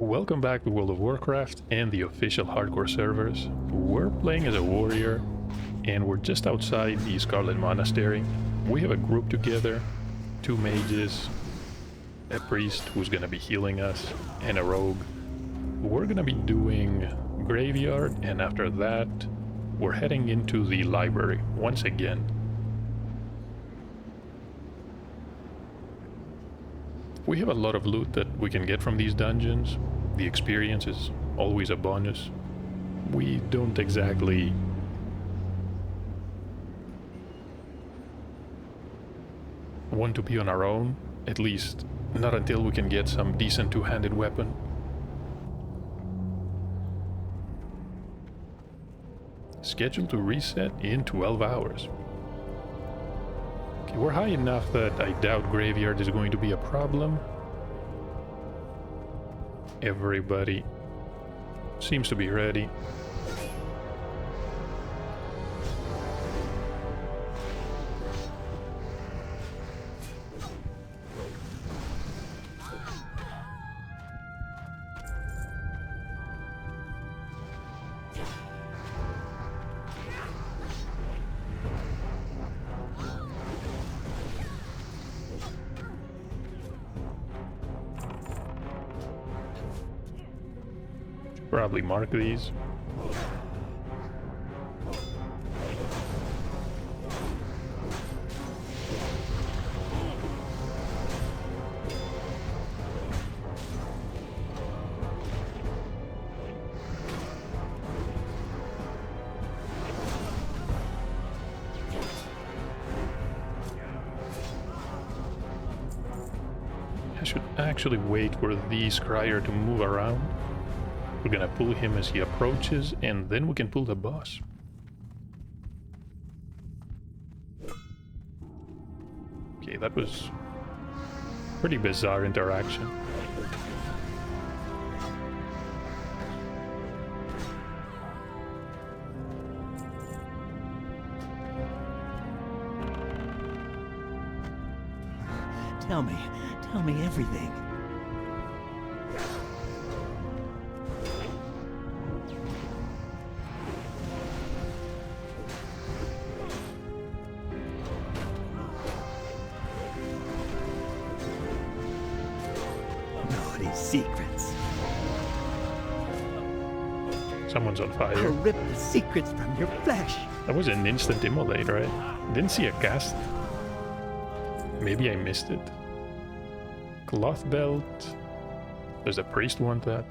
Welcome back to World of Warcraft and the official hardcore servers. We're playing as a warrior and we're just outside the Scarlet Monastery. We have a group together, 2 mages, a priest who's gonna be healing us, and a rogue. We're gonna be doing graveyard, and after that we're heading into the library once again. We have a lot of loot that we can get from these dungeons. The experience is always a bonus. We don't exactly want to be on our own, at least not until we can get some decent two-handed weapon. Scheduled to reset in 12 hours. Okay, we're high enough that I doubt graveyard is going to be a problem. Everybody seems to be ready. Probably mark these. I should actually wait for the scryer to move around. We're gonna pull him as he approaches, and then we can pull the boss. Okay, that was pretty bizarre interaction. Tell me everything. Secrets. Someone's on fire. I'll rip the secrets from your flesh. That was an instant immolate, right? Didn't see a cast. Maybe I missed it. Cloth belt. Does the priest want that?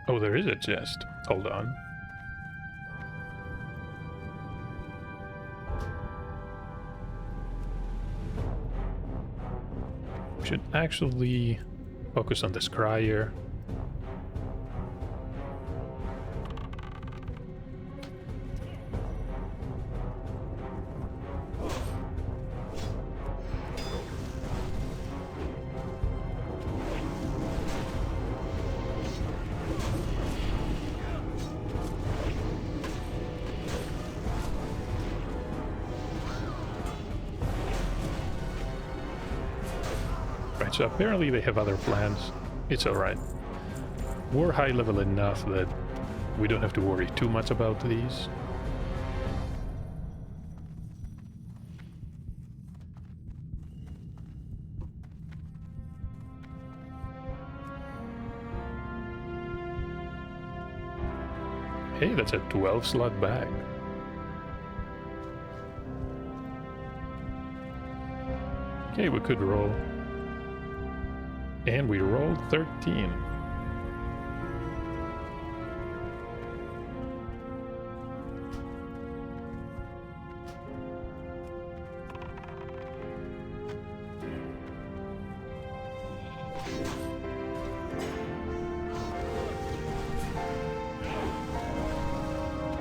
Oh, there is a chest. Hold on. We should actually focus on the scryer. So apparently they have other plans. It's alright. We're high level enough that we don't have to worry too much about these. Hey, that's a 12 slot bag. Okay, we could roll. And we rolled 13.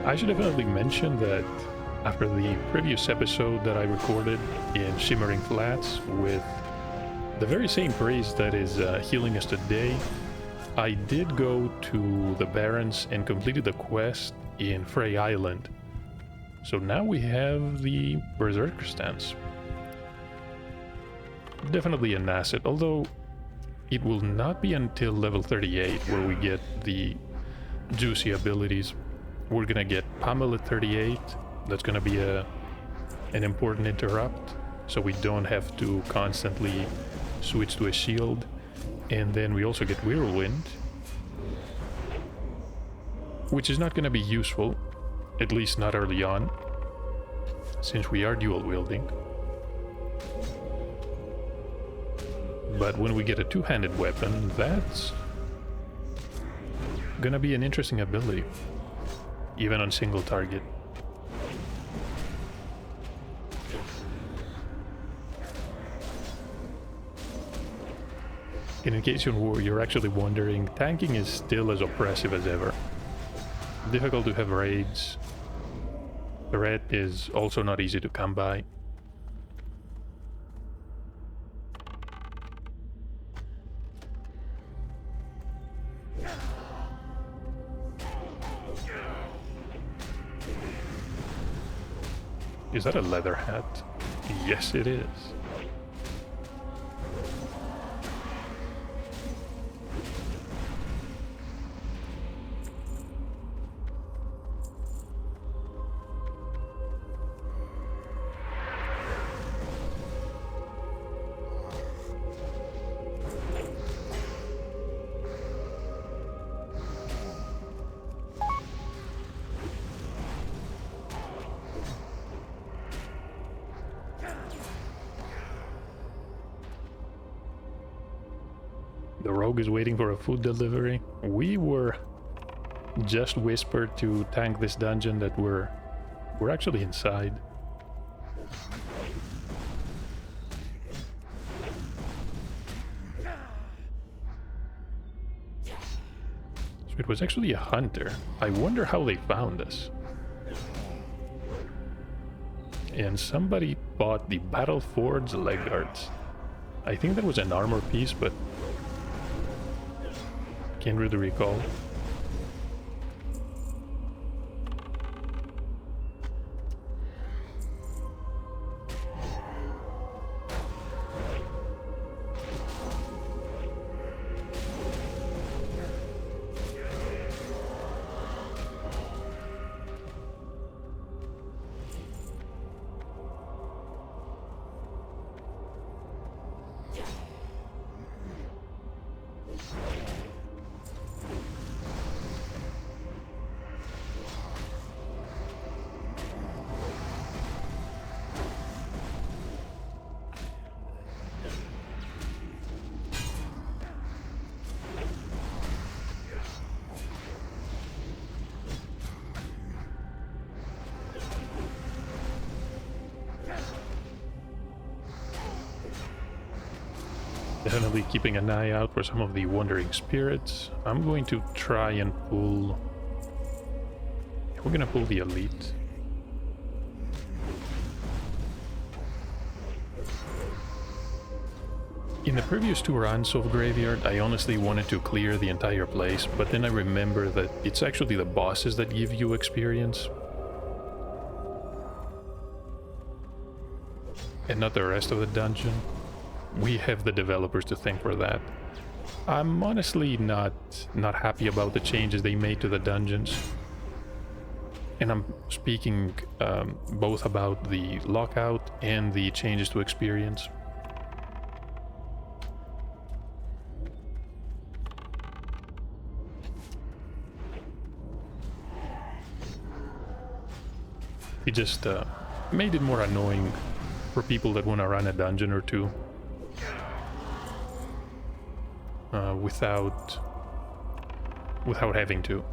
I should definitely mention that after the previous episode that I recorded in Shimmering Flats with the very same priest that is healing us today, I did go to the Barrens and completed the quest in Frey Island. So now we have the Berserker stance. Definitely an asset, although it will not be until level 38 where we get the juicy abilities. We're gonna get Pummel at 38. That's gonna be an important interrupt, so we don't have to constantly switch to a shield. And then we also get Whirlwind, which is not gonna be useful, at least not early on, since we are dual wielding. But when we get a two-handed weapon, that's gonna be an interesting ability, even on single target. And in case you're actually wondering, tanking is still as oppressive as ever. Difficult to have raids. The red is also not easy to come by. Is that a leather hat? Yes, it is. The rogue is waiting for a food delivery. We were just whispered to tank this dungeon that we're actually inside. So it was actually a hunter. I wonder how they found us. And somebody bought the Battle Forge leg guards. I think that was an armor piece, but can't really recall. Definitely keeping an eye out for some of the wandering spirits. I'm going to try and pull... We're gonna pull the elite. In the previous two runs of Graveyard, I honestly wanted to clear the entire place, but then I remember that it's actually the bosses that give you experience, and not the rest of the dungeon. We have the developers to thank for that. I'm honestly not happy about the changes they made to the dungeons. And I'm speaking both about the lockout and the changes to experience. It just made it more annoying for people that want to run a dungeon or two. Without having to.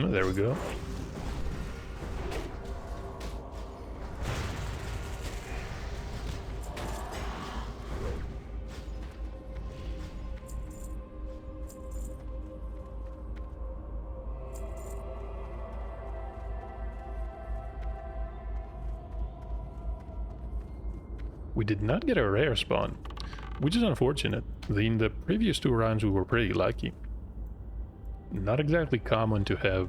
There we go. We did not get a rare spawn, which is unfortunate. In the previous 2 rounds we were pretty lucky. Not exactly common to have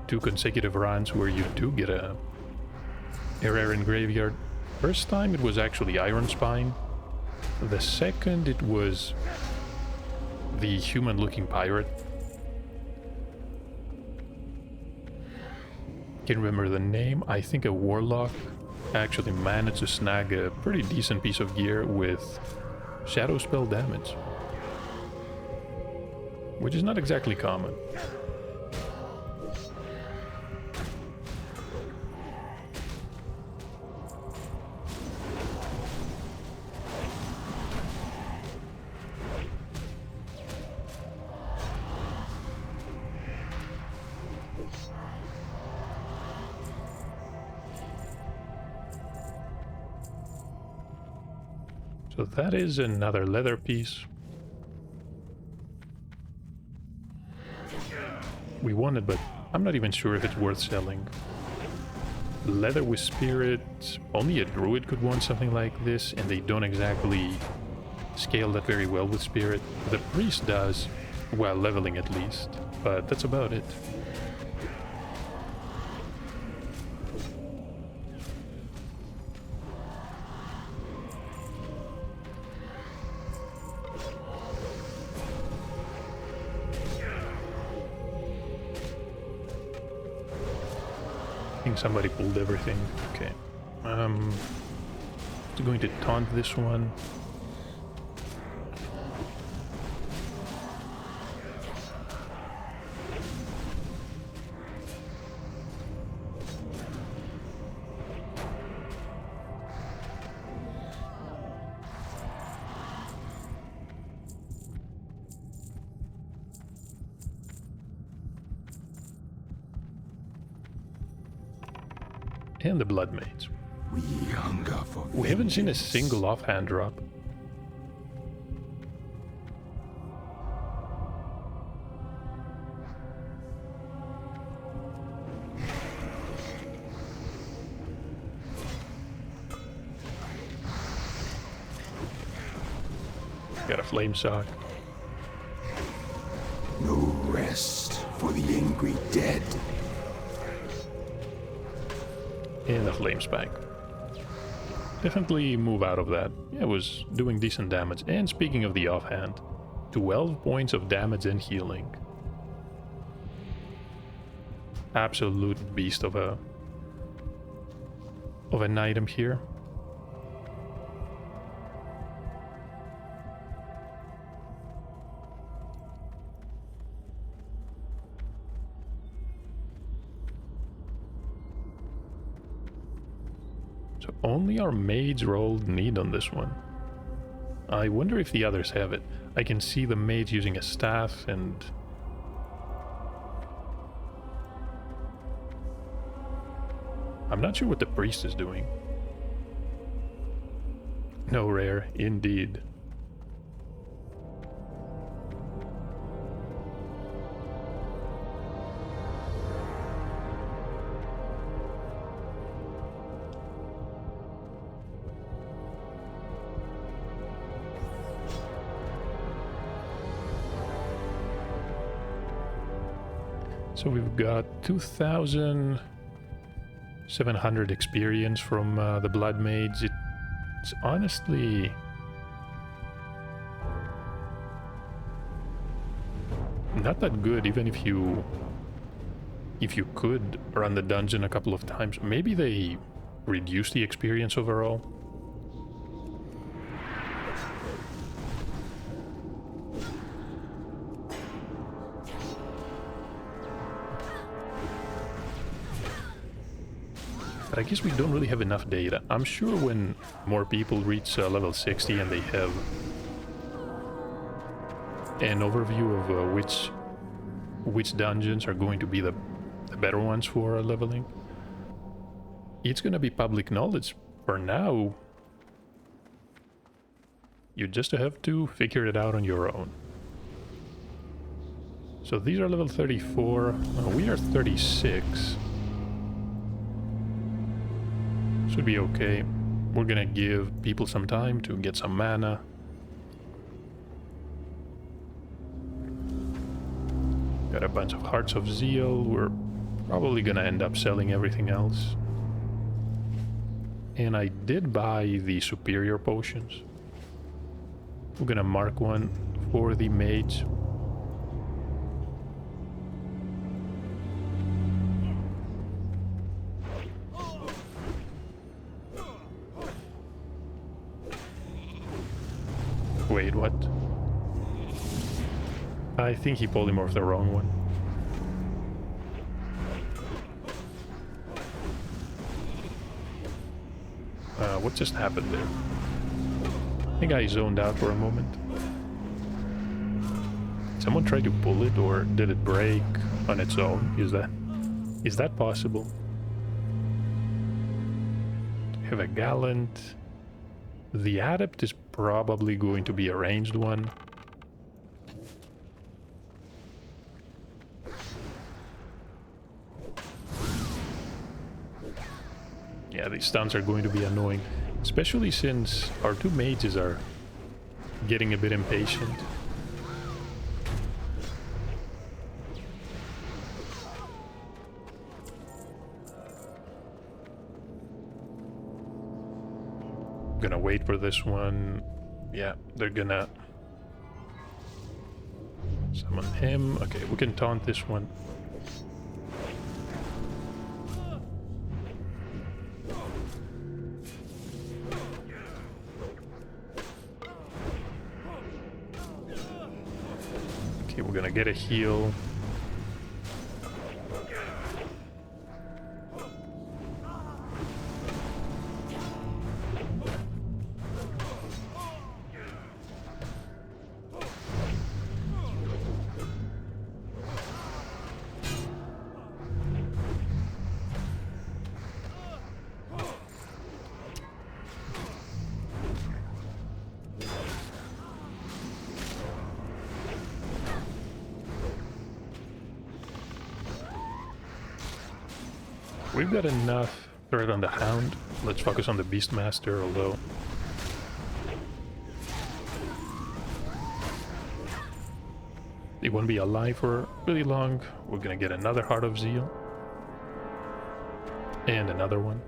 2 consecutive rounds where you do get a rare in graveyard. First time it was actually Iron Spine. The second it was the human looking pirate. Can't remember the name. I think a warlock actually managed to snag a pretty decent piece of gear with shadow spell damage, which is not exactly common. So that is another leather piece. We won it, but I'm not even sure if it's worth selling. Leather with spirit, only a druid could want something like this, and they don't exactly scale that very well with spirit. The priest does, while leveling at least, but that's about it. I think somebody pulled everything. Okay. I'm going to taunt this one. And the blood maids. We hunger for We haven't seen a single offhand drop. Got a flame sock. no rest for the angry dead. And a flame spike. Definitely move out of that. Yeah, it was doing decent damage. And speaking of the offhand, 12 points of damage and healing. Absolute beast of an item here. So only our mage rolled need on this one. I wonder if the others have it. I can see the mage using a staff and... I'm not sure what the priest is doing. No rare, indeed. So we've got 2,700 experience from the Blood Mage. It's honestly not that good, even if you could run the dungeon a couple of times. Maybe they reduce the experience overall. But I guess we don't really have enough data. I'm sure when more people reach level 60 and they have which dungeons are going to be the better ones for leveling. It's gonna be public knowledge for now. You just have to figure it out on your own. So these are level 34. We are 36. Should be okay. We're gonna give people some time to get some mana. Got a bunch of Hearts of Zeal. We're probably gonna end up selling everything else. And I did buy the superior potions. We're gonna mark one for the mage. Wait, what? I think he polymorphed the wrong one. What just happened there? I think I zoned out for a moment. Someone tried to pull it, or did it break on its own? Is that possible? We have a Gallant. The Adept is probably going to be a ranged one. Yeah, these stuns are going to be annoying, especially since our two mages are getting a bit impatient. Gonna wait for this one. Yeah, they're gonna summon him. Okay, we can taunt this one. Okay, we're gonna get a heal. We've got enough threat on the Hound. Let's focus on the Beastmaster, although he won't be alive for really long. We're gonna get another Heart of Zeal. And another one.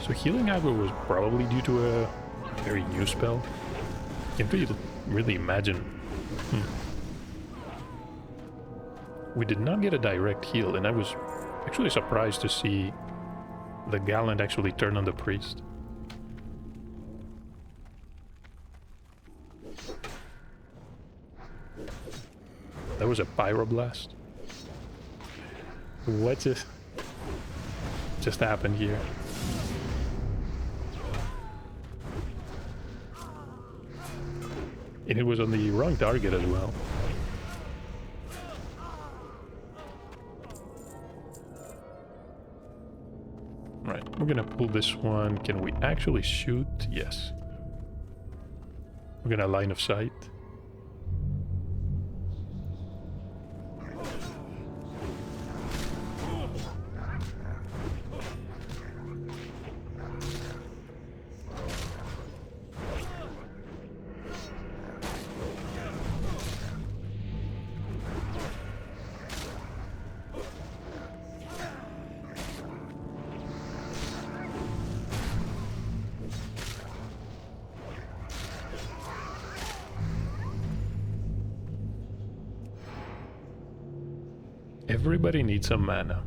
So healing aggro was probably due to a very new spell. Can't really imagine. We did not get a direct heal, and I was actually surprised to see the Gallant actually turn on the priest. That was a pyroblast. What just happened here? And it was on the wrong target as well. Right, we're gonna pull this one. Can we actually shoot? Yes. We're gonna line of sight. Everybody needs some mana.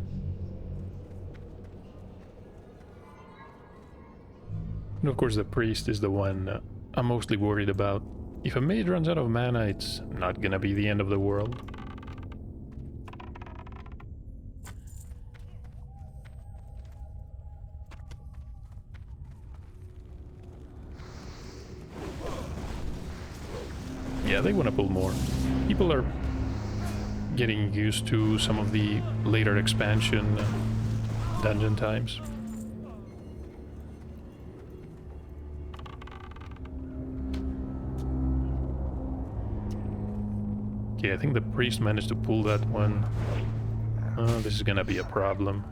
And of course the priest is the one I'm mostly worried about. If a mage runs out of mana, it's not gonna be the end of the world. Yeah, they want to pull more. People are getting used to some of the later expansion dungeon times. Okay, I think the priest managed to pull that one. This is gonna be a problem.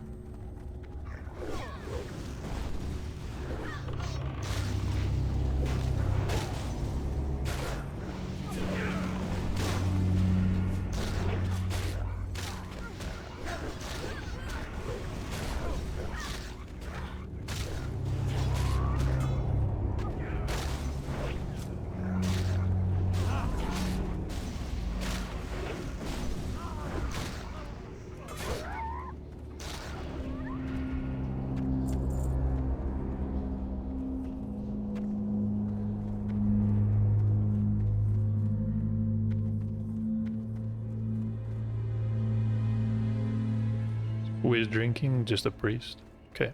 Who is drinking? Just a priest? Okay.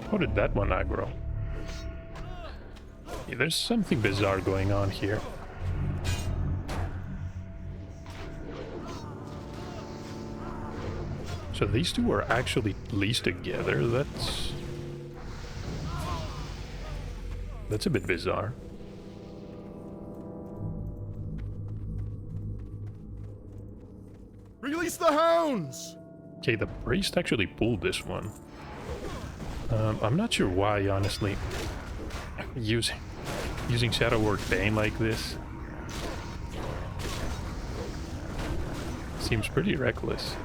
How did that one aggro? Yeah, there's something bizarre going on here. So these two are actually leased together. That's a bit bizarre. Release the hounds! Okay, the priest actually pulled this one. I'm not sure why, honestly. Using Shadow Word Bane like this seems pretty reckless.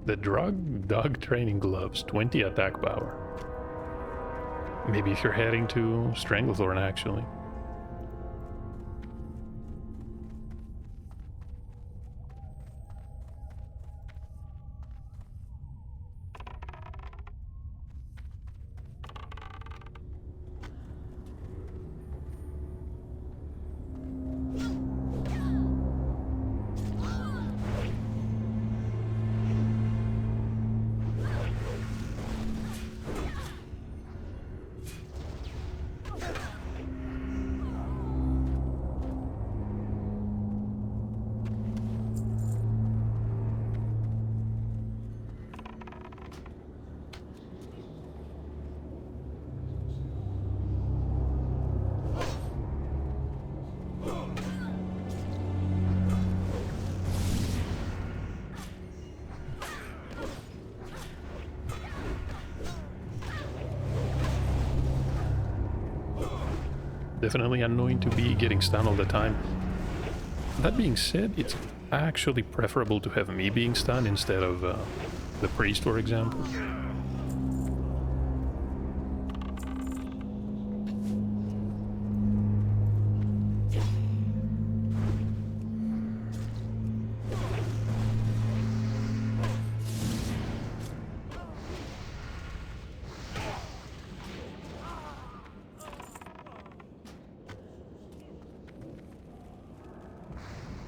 The dog training gloves, 20 attack power. Maybe if you're heading to Stranglethorn, actually. Definitely annoying to be getting stunned all the time. That being said, it's actually preferable to have me being stunned instead of the priest, for example.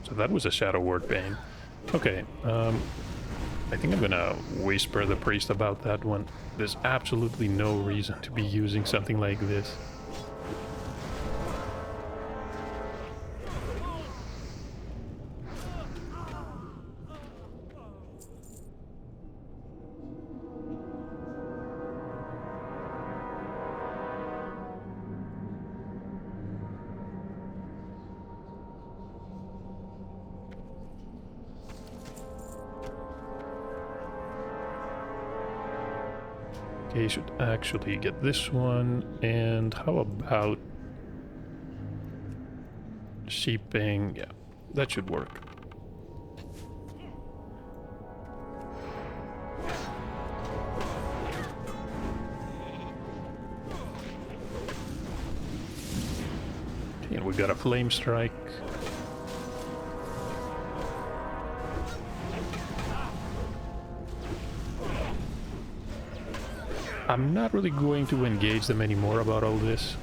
So that was a Shadow Word Bane. Okay, I think I'm gonna whisper the priest about that one. There's absolutely no reason to be using something like this. Okay, should actually get this one. And how about sheeping? Yeah, that should work. Okay, and we got a flame strike. I'm not really going to engage them anymore about all this.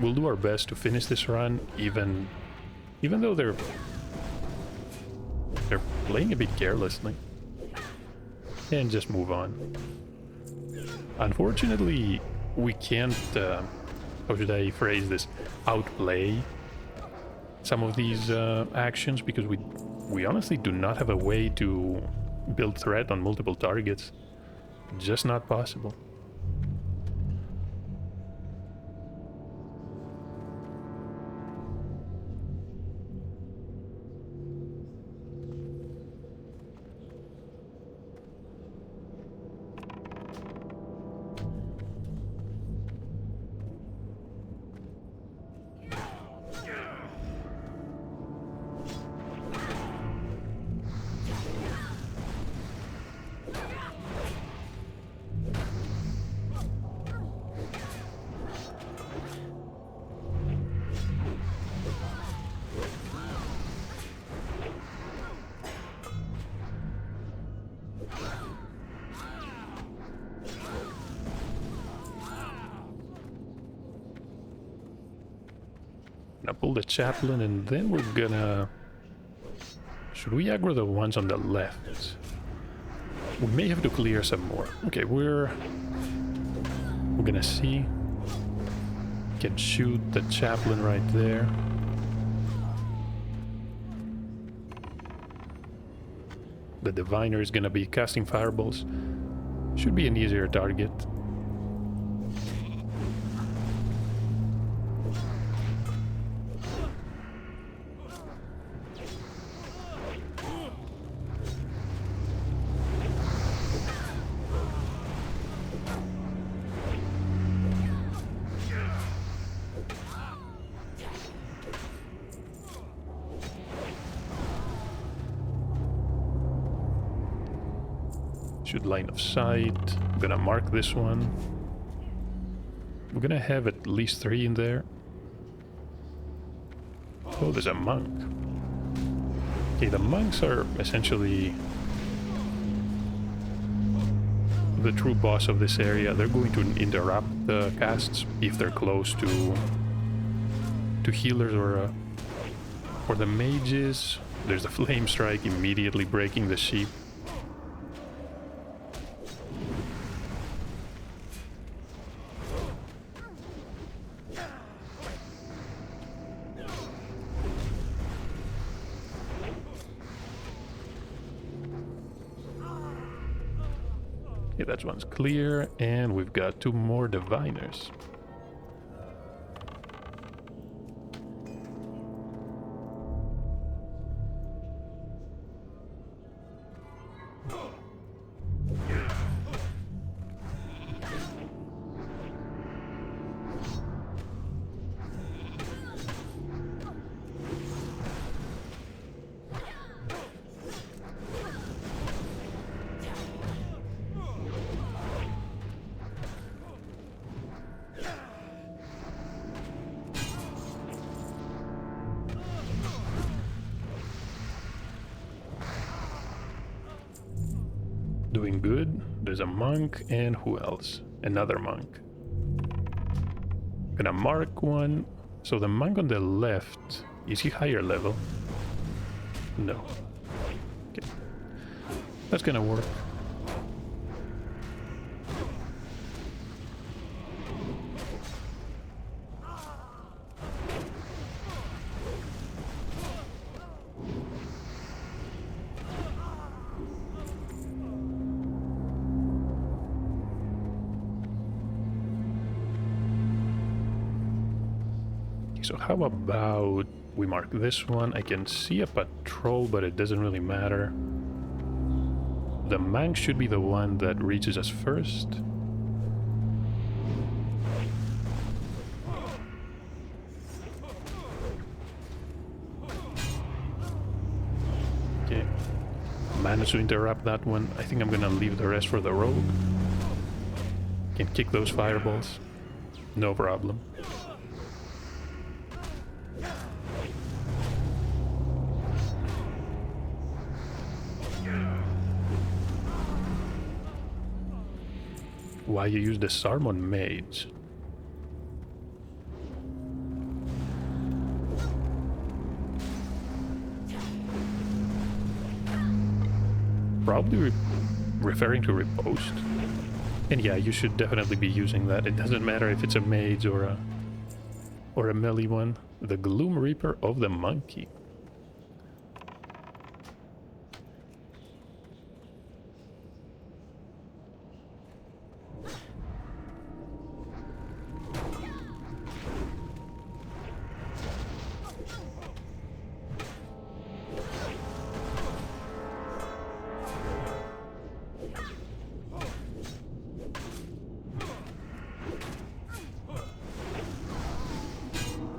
We'll do our best to finish this run, even though they're playing a bit carelessly, and just move on. Unfortunately, we can't, how should I phrase this, outplay some of these actions, because we honestly do not have a way to build threat on multiple targets. Just not possible. Gonna pull the chaplain, and then we're gonna... Should we aggro the ones on the left? We may have to clear some more. Okay, we're gonna see. Can shoot the chaplain right there. The diviner is gonna be casting fireballs. Should be an easier target. Should line of sight. I'm gonna mark this one. We're gonna have at least 3 in there. Oh, there's a monk. Okay, the monks are essentially the true boss of this area. They're going to interrupt the casts if they're close to healers or the mages. There's a flame strike immediately breaking the sheep. Okay, that one's clear, and we've got 2 more diviners. Doing good. There's a monk, and who else? Another monk. Gonna mark one. So the monk on the left, is he higher level? No. Okay. That's gonna work. So how about we mark this one? I can see a patrol, but it doesn't really matter. The monk should be the one that reaches us first. Okay. Managed to interrupt that one. I think I'm gonna leave the rest for the rogue. Can kick those fireballs. No problem. Why you use the Sarmon Mage? Probably referring to riposte. And yeah, you should definitely be using that. It doesn't matter if it's a mage or a melee one. The Gloom Reaper of the Monkey.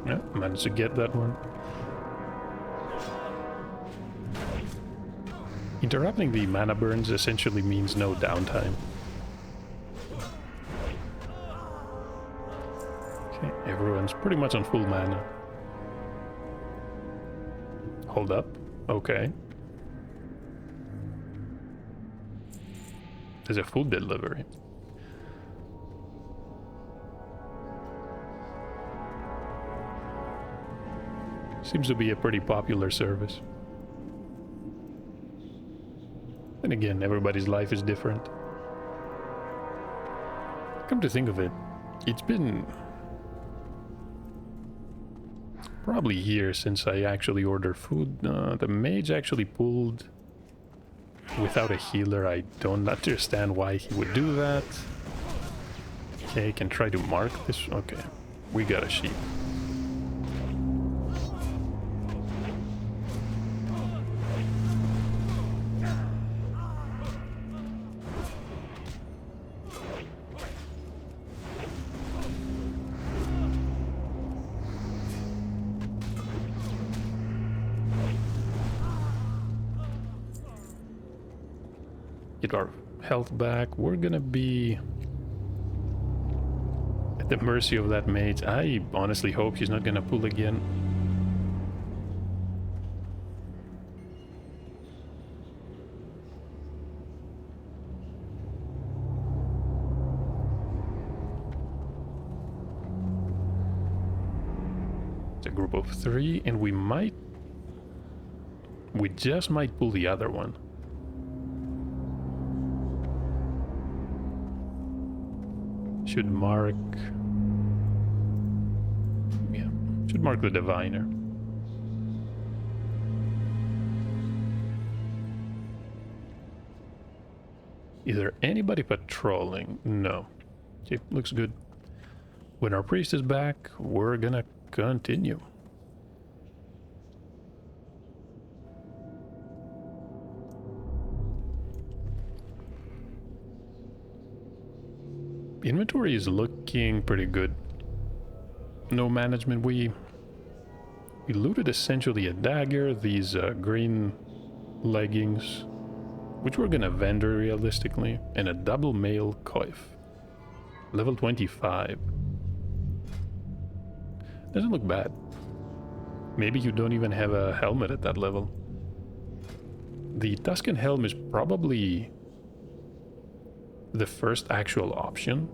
Yeah, managed to get that one. Interrupting the mana burns essentially means no downtime. Okay, everyone's pretty much on full mana. Hold up. Okay. There's a food delivery. Seems to be a pretty popular service. And again, everybody's life is different. Come to think of it, it's been probably years since I actually ordered food. The mage actually pulled without a healer. I don't understand why he would do that. Okay, can try to mark this. Okay, we got a sheep. Get our health back. We're gonna be at the mercy of that mage. I honestly hope he's not gonna pull again. It's a group of 3, and we just might pull the other one. Should mark... yeah, should mark the diviner. Is there anybody patrolling? No. Okay, looks good. When our priest is back, we're gonna continue. Inventory is looking pretty good. No management. We looted essentially a dagger, these green leggings, which we're gonna vendor realistically, and a double mail coif. Level 25. Doesn't look bad. Maybe you don't even have a helmet at that level. The Tuscan helm is probably the first actual option,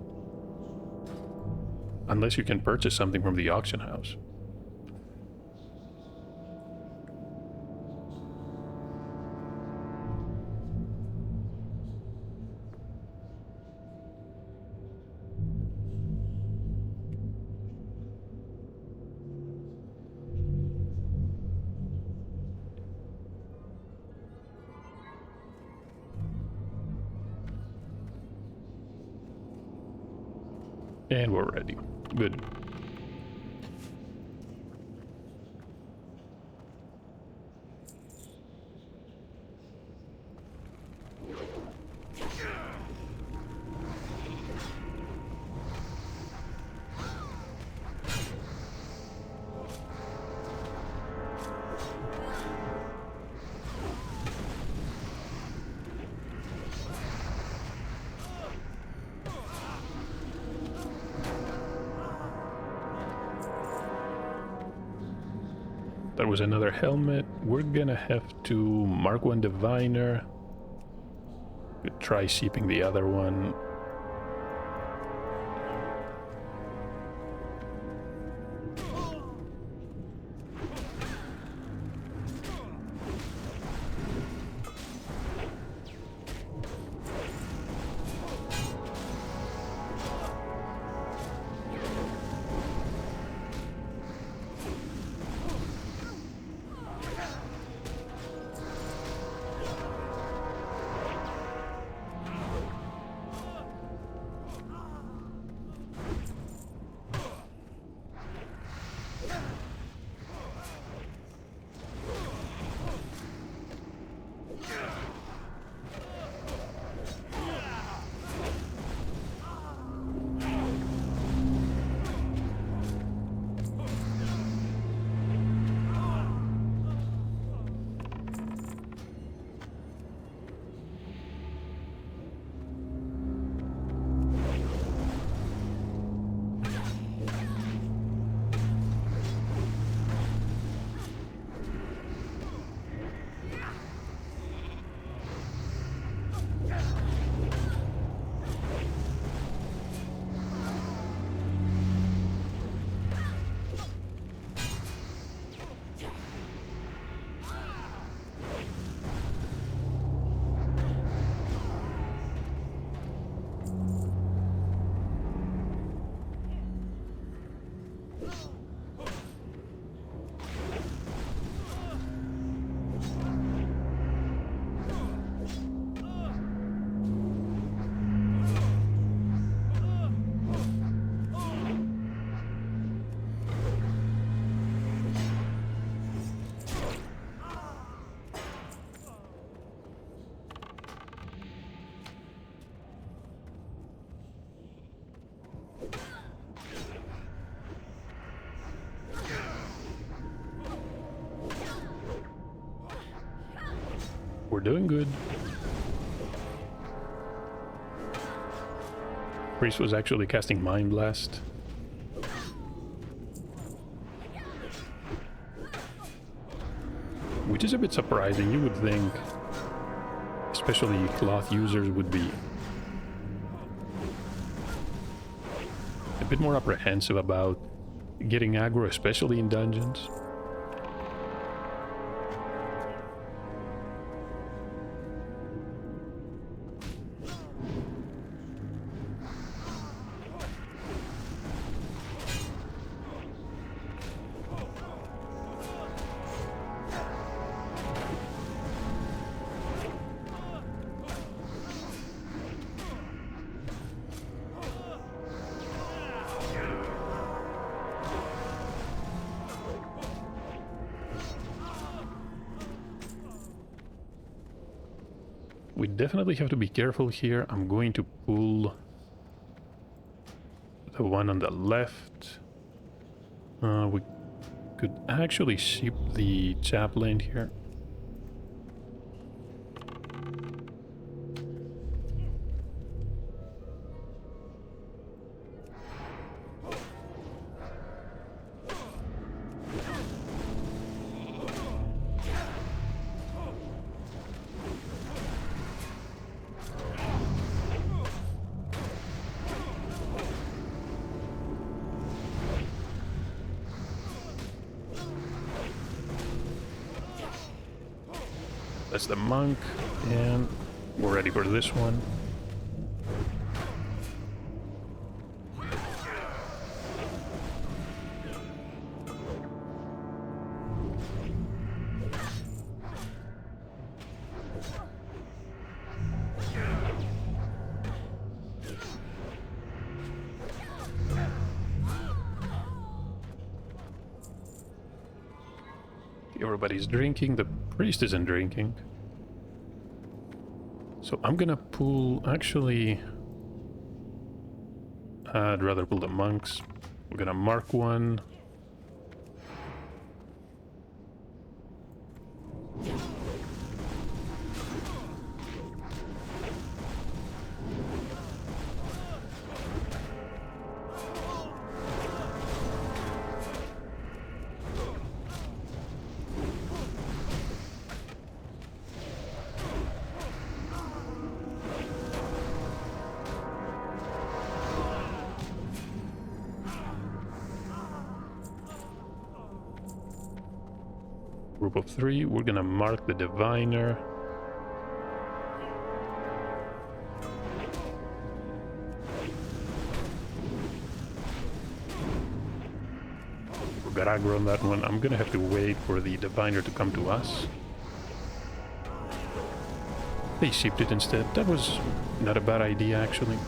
unless you can purchase something from the auction house. And we're ready. Good. That was another helmet. We're gonna have to mark one diviner. Could try sheeping the other one. We're doing good. Priest was actually casting Mind Blast. Which is a bit surprising. You would think, especially cloth users, would be a bit more apprehensive about getting aggro, especially in dungeons. We definitely have to be careful here. I'm going to pull the one on the left. We could actually ship the chaplain here. That's the monk, and we're ready for this one. Everybody's drinking. The priest isn't drinking. So I'm gonna pull... Actually... I'd rather pull the monks. We're gonna mark one. Group of 3, we're gonna mark the diviner. We got aggro on that one. I'm gonna have to wait for the diviner to come to us. They shipped it instead. That was not a bad idea, actually.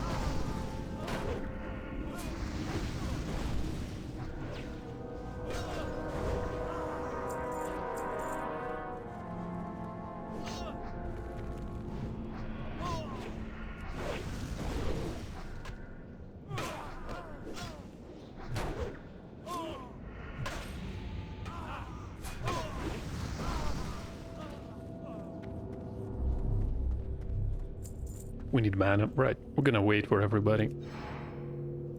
We need mana. Right, we're gonna wait for everybody.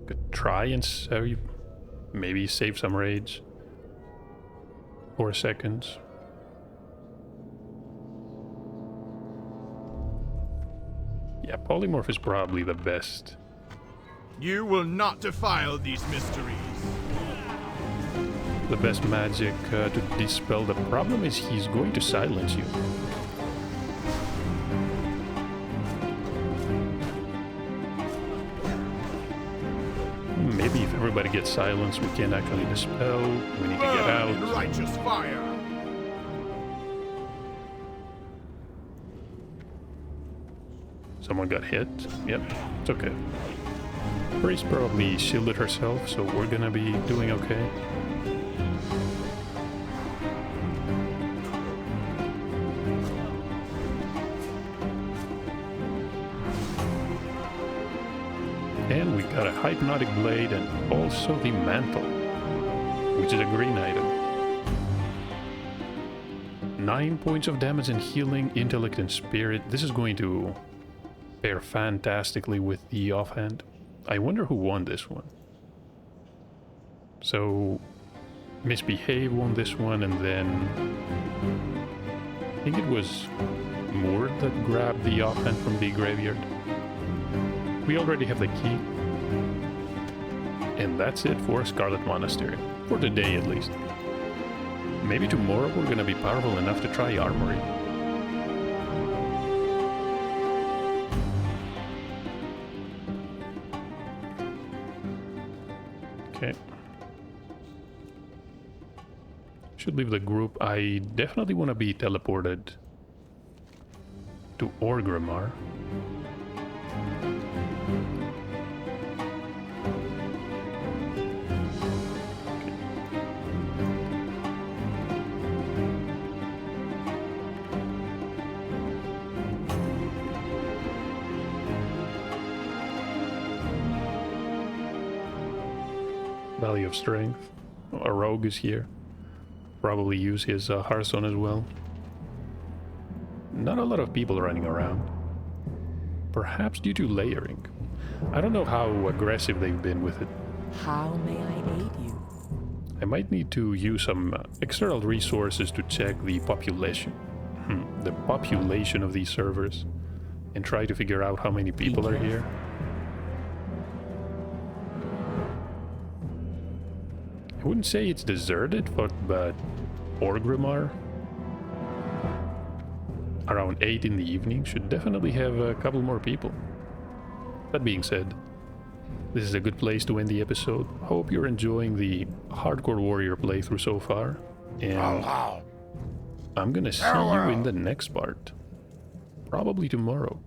Could try and save, maybe save some rage. 4 seconds. Yeah, polymorph is probably the best. You will not defile these mysteries. The best magic to dispel. The problem is he's going to silence you. Maybe if everybody gets silenced, we can actually dispel. We need to get out. In righteous fire. Someone got hit. Yep, it's okay. Priest probably shielded herself, so we're gonna be doing okay. And we got a Hypnotic Blade and also the Mantle, which is a green item. 9 points of damage and healing, intellect and spirit. This is going to pair fantastically with the offhand. I wonder who won this one. So, Misbehave won this one, and then I think it was Moore that grabbed the offhand from the graveyard. We already have the key. And that's it for Scarlet Monastery. For today, at least. Maybe tomorrow we're gonna be powerful enough to try Armory. Okay. Should leave the group. I definitely want to be teleported to Orgrimmar. Valley of Strength. A rogue is here. Probably use his Hearthstone as well. Not a lot of people running around. Perhaps due to layering. I don't know how aggressive they've been with it. How may I aid you? I might need to use some external resources to check the population. The population of these servers. And try to figure out how many people are here. I wouldn't say it's deserted, but Orgrimmar, around 8 in the evening, should definitely have a couple more people. That being said, this is a good place to end the episode. Hope you're enjoying the Hardcore Warrior playthrough so far, and I'm gonna see you in the next part. Probably tomorrow.